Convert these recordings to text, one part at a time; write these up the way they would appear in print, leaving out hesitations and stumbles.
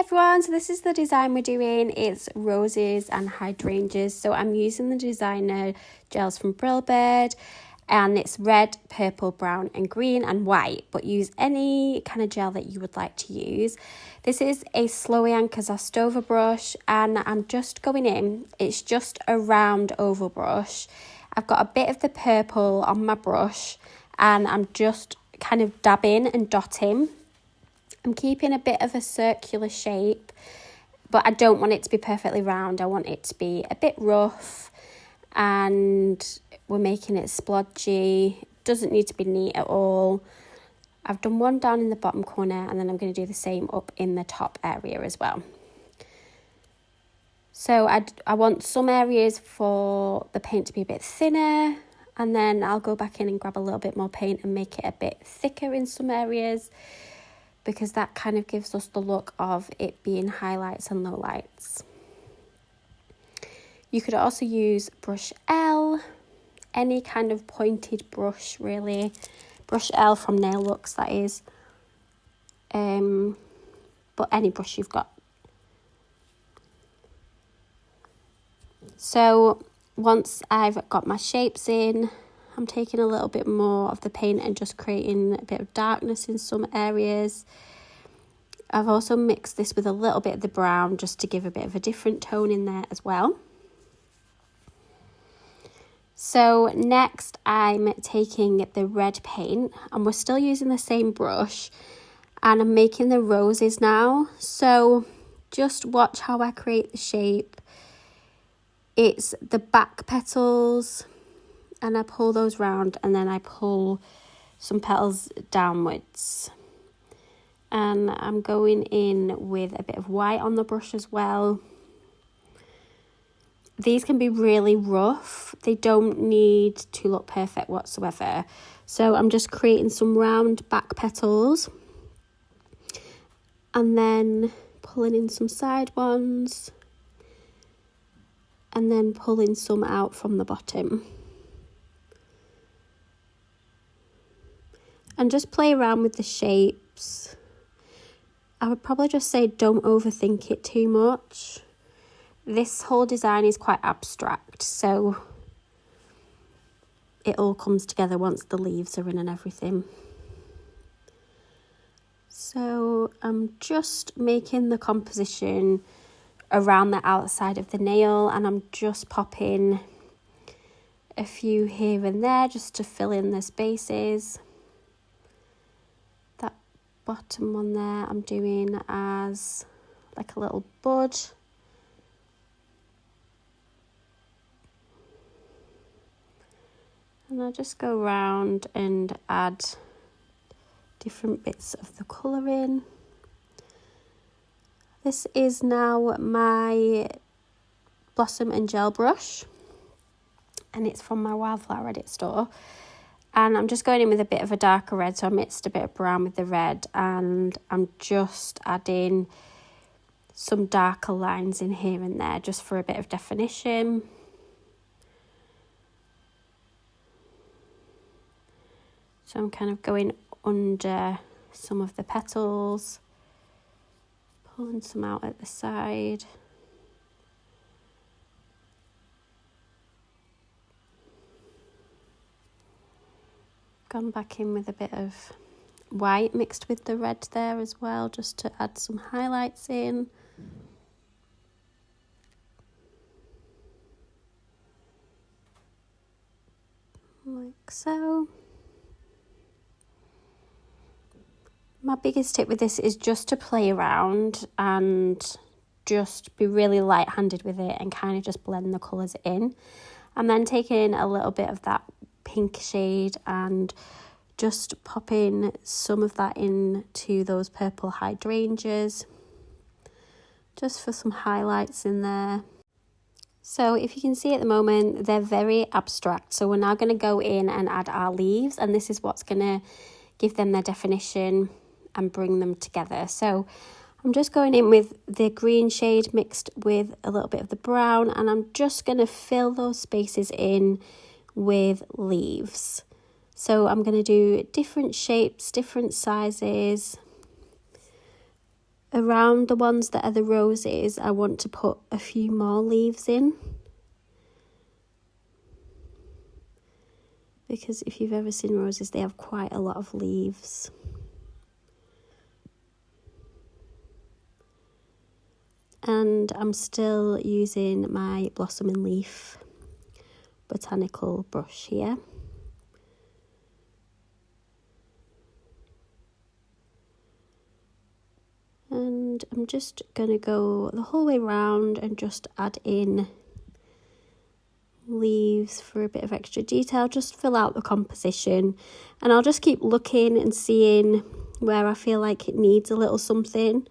everyone, so this is the design we're doing. It's roses and hydrangeas. So I'm using the designer gels from Brillbird, and it's red, purple, brown and green and white, but use any kind of gel that you would like to use. This is a Slowian Zastova brush, and I'm just going in. It's just a round oval brush. I've got a bit of the purple on my brush and I'm just kind of dabbing and dotting. I'm keeping a bit of a circular shape, but I don't want it to be perfectly round. I want it to be a bit rough, and we're making it splodgy. It doesn't need to be neat at all. I've done one down in the bottom corner, and then I'm going to do the same up in the top area as well. So I want some areas for the paint to be a bit thinner, and then I'll go back in and grab a little bit more paint and make it a bit thicker in some areas, because that kind of gives us the look of it being highlights and lowlights. You could also use brush L, any kind of pointed brush really. Brush L from Nail Looks, that is. But any brush you've got. So once I've got my shapes in, I'm taking a little bit more of the paint and just creating a bit of darkness in some areas. I've also mixed this with a little bit of the brown just to give a bit of a different tone in there as well. So next I'm taking the red paint, and we're still using the same brush, and I'm making the roses now. So just watch how I create the shape. It's the back petals, and I pull those round, and then I pull some petals downwards. And I'm going in with a bit of white on the brush as well. These can be really rough. They don't need to look perfect whatsoever. So I'm just creating some round back petals, and then pulling in some side ones, and then pulling some out from the bottom. And just play around with the shapes. I would probably just say don't overthink it too much. This whole design is quite abstract, so it all comes together once the leaves are in and everything. So I'm just making the composition around the outside of the nail, and I'm just popping a few here and there just to fill in the spaces. That bottom one there I'm doing as like a little bud. And I'll just go around and add different bits of the colour in. This is now my Blossom and Gel brush, and it's from my Wildflower Edit store. And I'm just going in with a bit of a darker red, so I mixed a bit of brown with the red, and I'm just adding some darker lines in here and there just for a bit of definition. So I'm kind of going under some of the petals, pulling some out at the side. Gone back in with a bit of white mixed with the red there as well, just to add some highlights in. Like so. My biggest tip with this is just to play around and just be really light-handed with it and kind of just blend the colours in. And then taking a little bit of that pink shade and just popping some of that into those purple hydrangeas, just for some highlights in there. So if you can see at the moment, they're very abstract. So we're now going to go in and add our leaves, and this is what's going to give them their definition and bring them together. So I'm just going in with the green shade mixed with a little bit of the brown, and I'm just going to fill those spaces in with leaves. So I'm going to do different shapes, different sizes, around the ones that are the roses, I want to put a few more leaves in. Because if you've ever seen roses, they have quite a lot of leaves. And I'm still using my Blossom and Leaf botanical brush here. And I'm just going to go the whole way around and just add in leaves for a bit of extra detail, just fill out the composition. And I'll just keep looking and seeing where I feel like it needs a little something.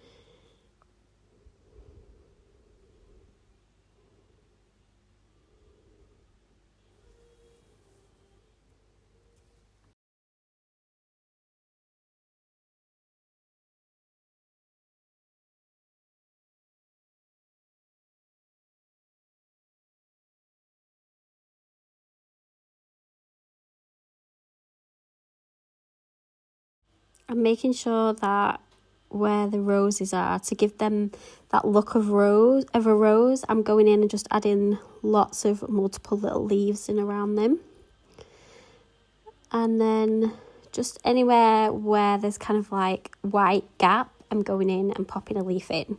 I'm making sure that where the roses are, to give them that look of a rose, I'm going in and just adding lots of multiple little leaves in around them. And then just anywhere where there's kind of like white gap, I'm going in and popping a leaf in.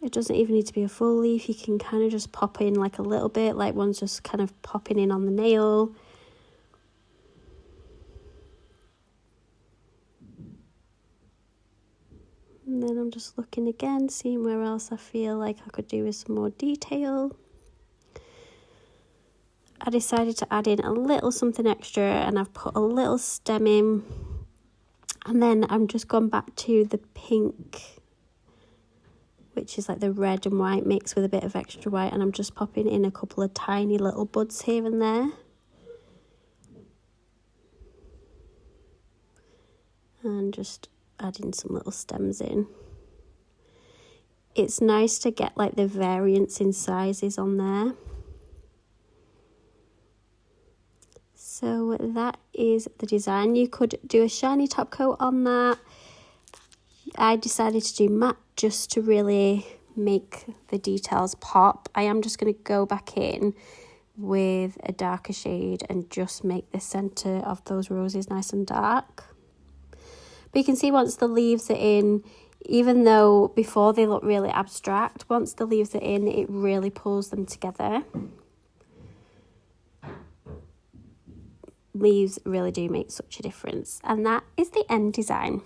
It doesn't even need to be a full leaf. You can kind of just pop in like a little bit, like one's just kind of popping in on the nail. And then I'm just looking again, seeing where else I feel like I could do with some more detail. I decided to add in a little something extra, and I've put a little stem in. And then I'm just gone back to the pink, which is like the red and white mix with a bit of extra white, and I'm just popping in a couple of tiny little buds here and there. And just adding some little stems in. It's nice to get like the variance in sizes on there. So that is the design. You could do a shiny top coat on that. I decided to do matte just to really make the details pop. I am just going to go back in with a darker shade and just make the centre of those roses nice and dark. But you can see once the leaves are in, even though before they look really abstract, once the leaves are in, it really pulls them together. Leaves really do make such a difference. And that is the end design.